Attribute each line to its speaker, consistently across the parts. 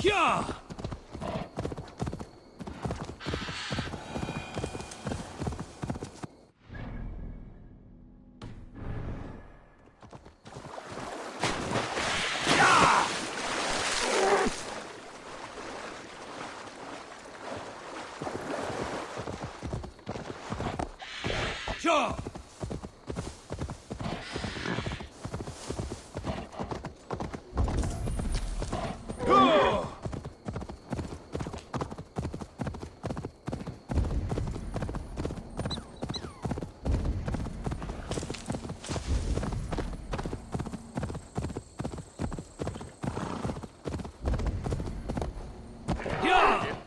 Speaker 1: Ja! Ja!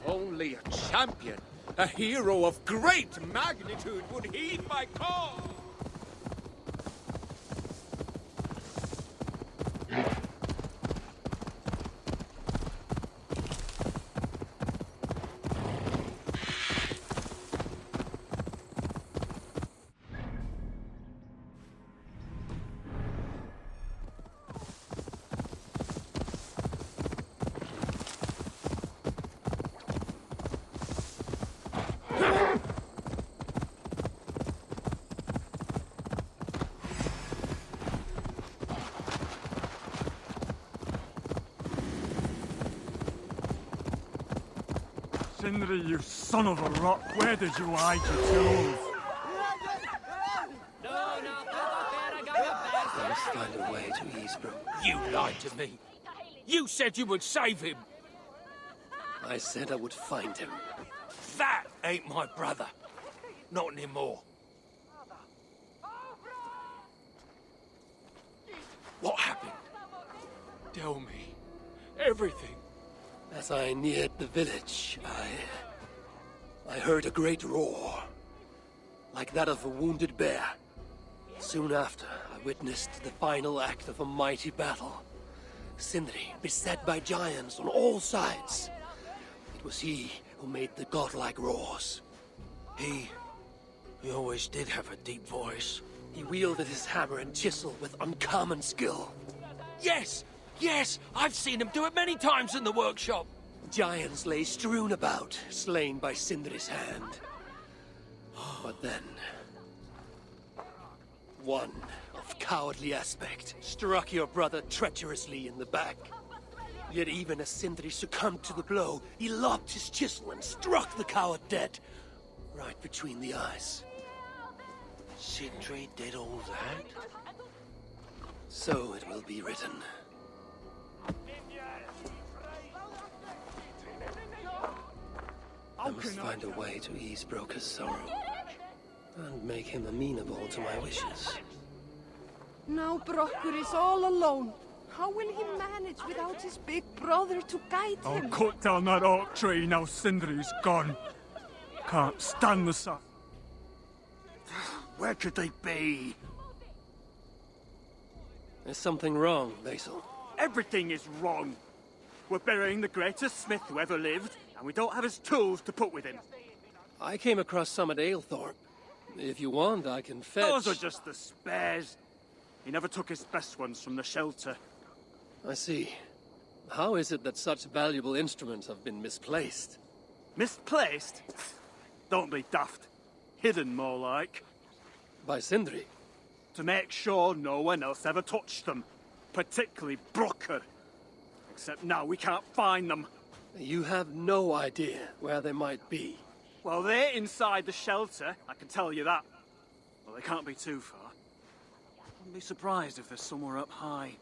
Speaker 2: Only a champion, a hero of great magnitude would heed my call!
Speaker 3: Sindri, you son of a rock, where did you hide your tools?
Speaker 4: I must find a way to Eastbrook.
Speaker 1: You lied to me. You said you would save him.
Speaker 4: I said I would find him.
Speaker 1: That ain't my brother. Not anymore. What happened? Tell me. Everything.
Speaker 4: As I neared the village, I heard a great roar, like that of a wounded bear. Soon after, I witnessed the final act of a mighty battle. Sindri, beset by giants on all sides. It was he who made the godlike roars.
Speaker 1: He always did have a deep voice.
Speaker 4: He wielded his hammer and chisel with uncommon skill.
Speaker 1: Yes! Yes! I've seen him do it many times in the workshop!
Speaker 4: Giants lay strewn about, slain by Sindri's hand. But then, one of cowardly aspect struck your brother treacherously in the back. Yet even as Sindri succumbed to the blow, he lobbed his chisel and struck the coward dead, right between the eyes.
Speaker 1: Sindri did all that?
Speaker 4: So it will be written. I must find a way to ease Brokkar's sorrow, and make him amenable to my wishes.
Speaker 5: Now Brokkar is all alone. How will he manage without his big brother to guide him?
Speaker 3: I'll cut down that oak tree now Sindri's gone. Can't stand the sun. Where could they be?
Speaker 4: There's something wrong, Basil.
Speaker 3: Everything is wrong. We're burying the greatest smith who ever lived, and we don't have his tools to put with him.
Speaker 4: I came across some at Aylthorpe. If you want, I can fetch...
Speaker 3: Those are just the spares. He never took his best ones from the shelter.
Speaker 4: I see. How is it that such valuable instruments have been misplaced?
Speaker 3: Misplaced? Don't be daft. Hidden, more like.
Speaker 4: By Sindri?
Speaker 3: To make sure no one else ever touched them. Particularly Brokkar. Except now we can't find them.
Speaker 4: You have no idea where they might be.
Speaker 3: Well, they're inside the shelter, I can tell you that. Well, they can't be too far. Wouldn't be surprised if they're somewhere up high.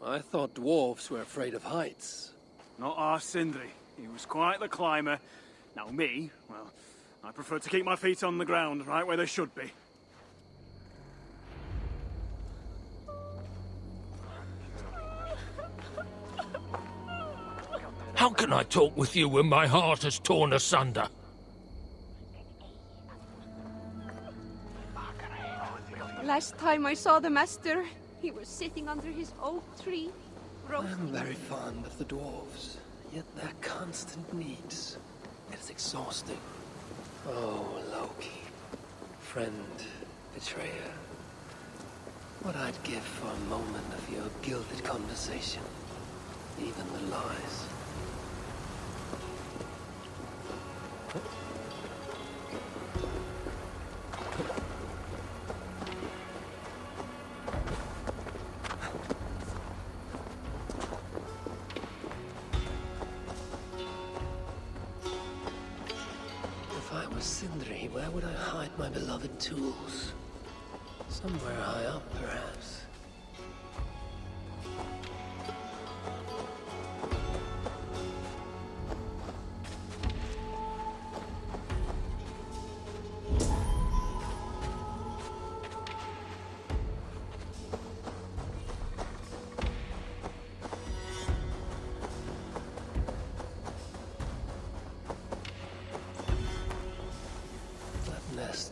Speaker 4: I thought dwarves were afraid of heights.
Speaker 3: Not our Sindri. He was quite the climber. Now me, well, I prefer to keep my feet on the ground, right where they should be.
Speaker 1: How can I talk with you when my heart is torn asunder?
Speaker 5: Last time I saw the master, he was sitting under his oak tree, roasting.
Speaker 4: I'm very fond of the dwarves, yet their constant needs. It is exhausting. Oh, Loki. Friend, betrayer. What I'd give for a moment of your gilded conversation. Even the lies. If I was Sindri, where would I hide my beloved tools? Somewhere high up, perhaps.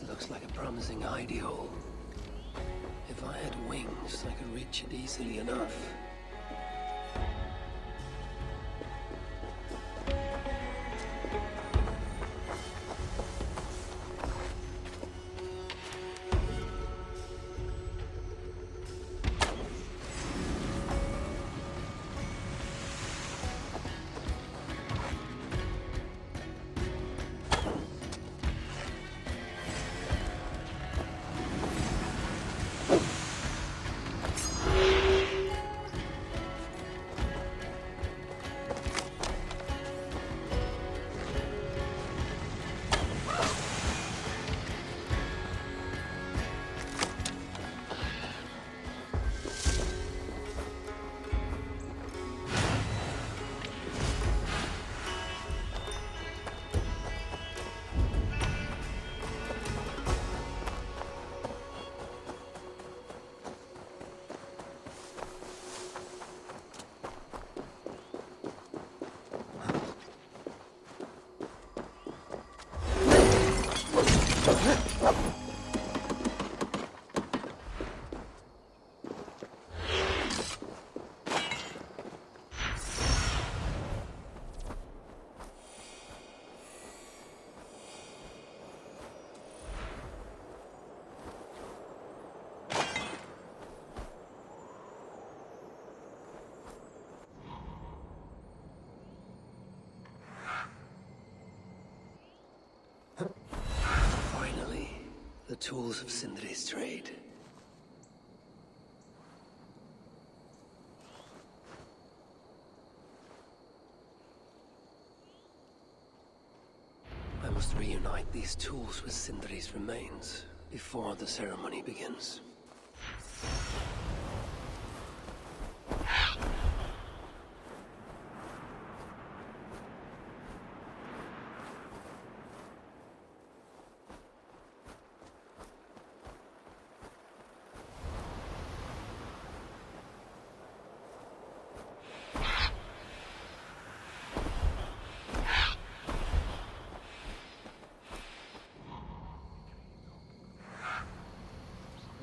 Speaker 4: Looks like a promising hidey hole. If I had wings, I could reach it easily enough. The tools of Sindri's trade. I must reunite these tools with Sindri's remains before the ceremony begins.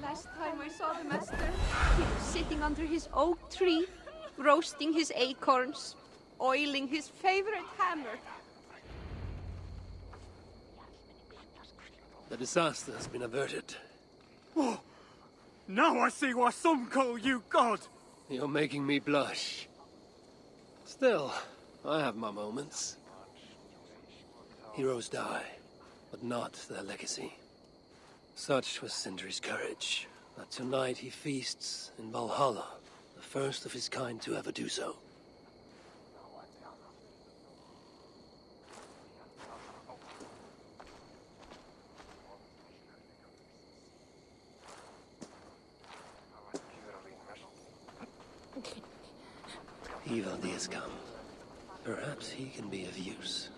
Speaker 5: Last time I saw the master, he was sitting under his oak tree, roasting his acorns, oiling his favorite hammer.
Speaker 4: The disaster has been averted.
Speaker 3: Oh, now I see why some call you God.
Speaker 4: You're making me blush. Still, I have my moments. Heroes die, but not their legacy. Such was Sindri's courage, that tonight he feasts in Valhalla, the first of his kind to ever do so. Ivaldi has come. Perhaps he can be of use.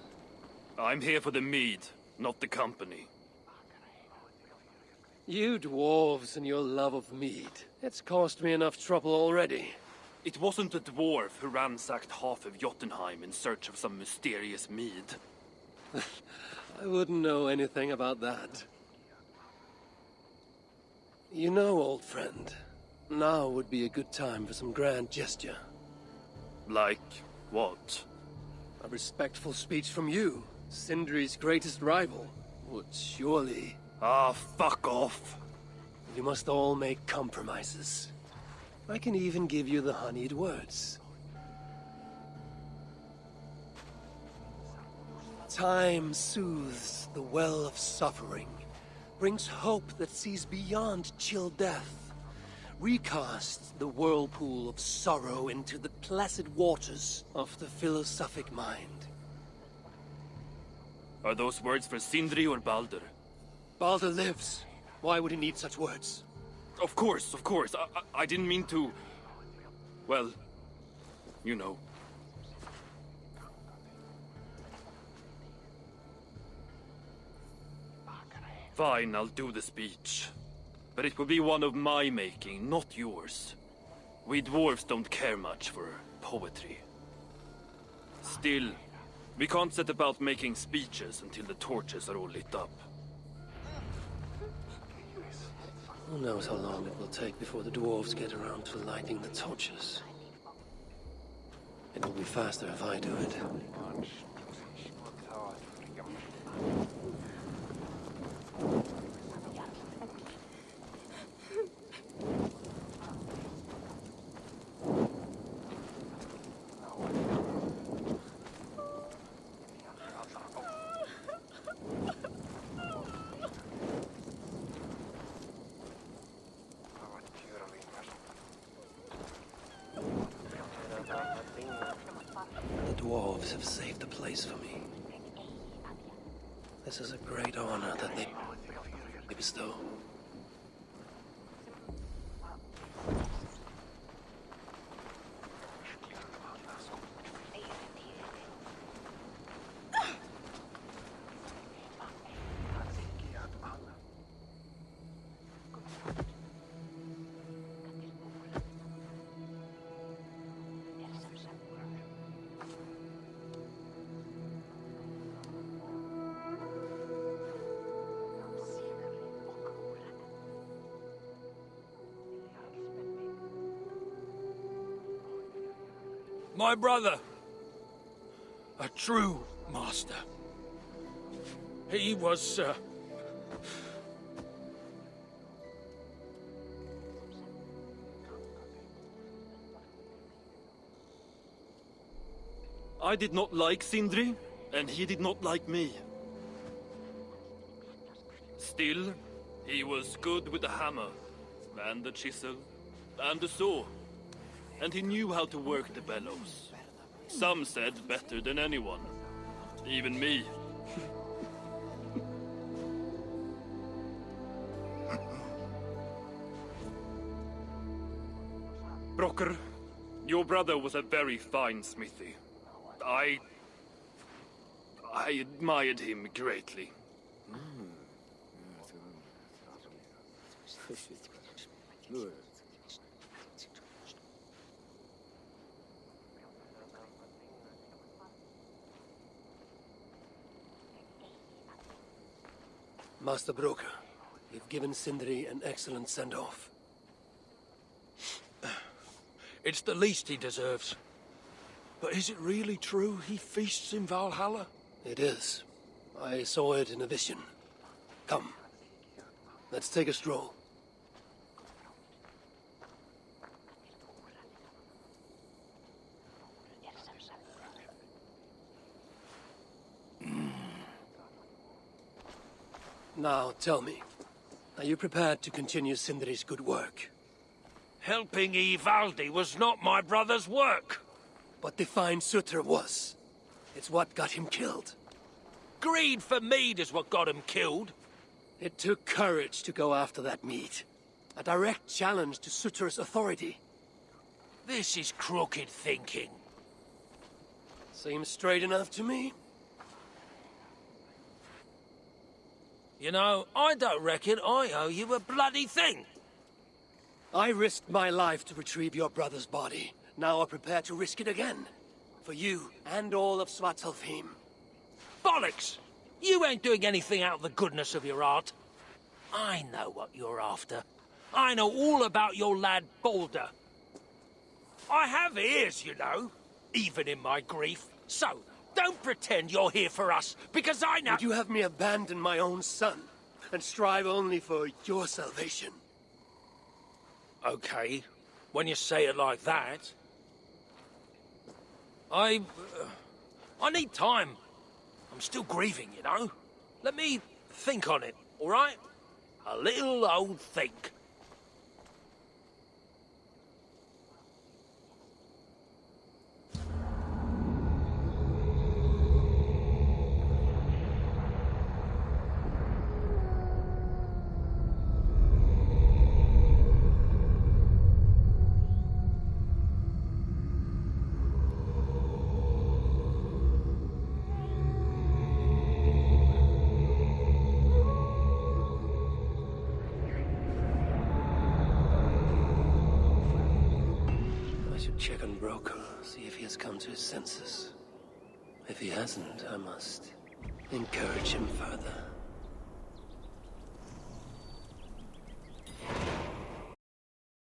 Speaker 6: I'm here for the mead, not the company.
Speaker 4: You dwarves and your love of mead. It's caused me enough trouble already.
Speaker 6: It wasn't a dwarf who ransacked half of Jotunheim in search of some mysterious mead.
Speaker 4: I wouldn't know anything about that. You know, old friend, now would be a good time for some grand gesture.
Speaker 6: Like what?
Speaker 4: A respectful speech from you, Sindri's greatest rival, would surely...
Speaker 6: Ah, fuck off.
Speaker 4: You must all make compromises. I can even give you the honeyed words. Time soothes the well of suffering, brings hope that sees beyond chill death, recasts the whirlpool of sorrow into the placid waters of the philosophic mind.
Speaker 6: Are those words for Sindri or Baldr?
Speaker 4: Baldr lives. Why would he need such words?
Speaker 6: Of course, of course. I didn't mean to... Well, you know. Fine, I'll do the speech. But it will be one of my making, not yours. We dwarves don't care much for poetry. Still, we can't set about making speeches until the torches are all lit up.
Speaker 4: Who knows how long it will take before the dwarves get around to lighting the torches. It will be faster if I do it. The dwarves have saved the place for me. This is a great honor that they bestow.
Speaker 1: My brother. A true master. He was,
Speaker 6: I did not like Sindri, and he did not like me. Still, he was good with the hammer, and the chisel, and the saw. And he knew how to work the bellows. Some said better than anyone. Even me. Brokkar, your brother was a very fine smithy. I admired him greatly.
Speaker 4: Master Brokkar, you've given Sindri an excellent send-off.
Speaker 1: it's the least he deserves. But is it really true he feasts in Valhalla?
Speaker 4: It is. I saw it in a vision. Come, let's take a stroll. Now, tell me, are you prepared to continue Sindri's good work?
Speaker 1: Helping Ivaldi was not my brother's work.
Speaker 4: But to find surtr was. It's what got him killed.
Speaker 1: Greed for mead is what got him killed.
Speaker 4: It took courage to go after that mead. A direct challenge to surtr's authority.
Speaker 1: This is crooked thinking.
Speaker 4: Seems straight enough to me.
Speaker 1: You know, I don't reckon I owe you a bloody thing.
Speaker 4: I risked my life to retrieve your brother's body. Now I'm prepared to risk it again. For you and all of Svartalfheim.
Speaker 1: Bollocks! You ain't doing anything out of the goodness of your heart. I know what you're after. I know all about your lad Baldr. I have ears, you know, even in my grief. So, don't pretend you're here for us, because I know—
Speaker 4: Would you have me abandon my own son, and strive only for your salvation?
Speaker 1: Okay, when you say it like that. I need time. I'm still grieving, you know. Let me think on it, all right? A little old think.
Speaker 4: Check on Brokkar, see if he has come to his senses. If he hasn't, I must encourage him further.